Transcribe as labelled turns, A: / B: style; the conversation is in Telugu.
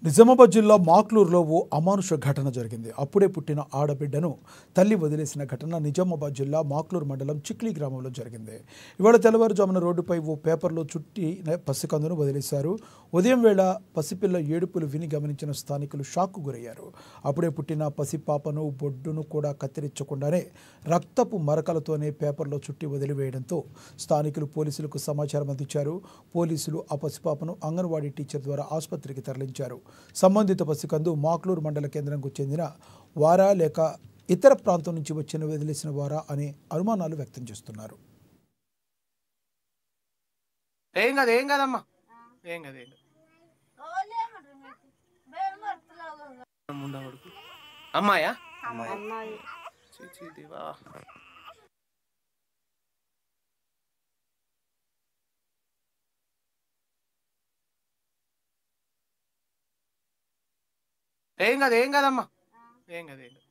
A: నిజామాబాద్ జిల్లా మాక్లూరులో ఓ అమానుష ఘటన జరిగింది. అప్పుడే పుట్టిన ఆడబిడ్డను తల్లి వదిలేసిన ఘటన నిజామాబాద్ జిల్లా మాక్లూరు మండలం చిక్లీ గ్రామంలో జరిగింది. ఇవాళ తెల్లవారుజామున రోడ్డుపై ఓ పేపర్లో చుట్టి పసికందును వదిలేశారు. ఉదయం వేళ పసిపిల్ల ఏడుపులు విని గమనించిన స్థానికులు షాక్కు గురయ్యారు. అప్పుడే పుట్టిన పసిపాపను బొడ్డును కూడా కత్తిరించకుండానే రక్తపు మరకలతోనే పేపర్లో చుట్టి వదిలివేయడంతో స్థానికులు పోలీసులకు సమాచారం అందించారు. పోలీసులు ఆ పసిపాపను అంగన్వాడీ టీచర్ ద్వారా ఆసుపత్రికి తరలించారు. సంబంధిత పసికందు మాక్లూరు మండల కేంద్రంకు చెందిన వారా లేక ఇతర ప్రాంతం నుంచి వచ్చిన వదిలేసిన వారా అనే అనుమానాలు వ్యక్తం చేస్తున్నారు.
B: అమ్మాయా ఏం కదమ్మా ఏం కదా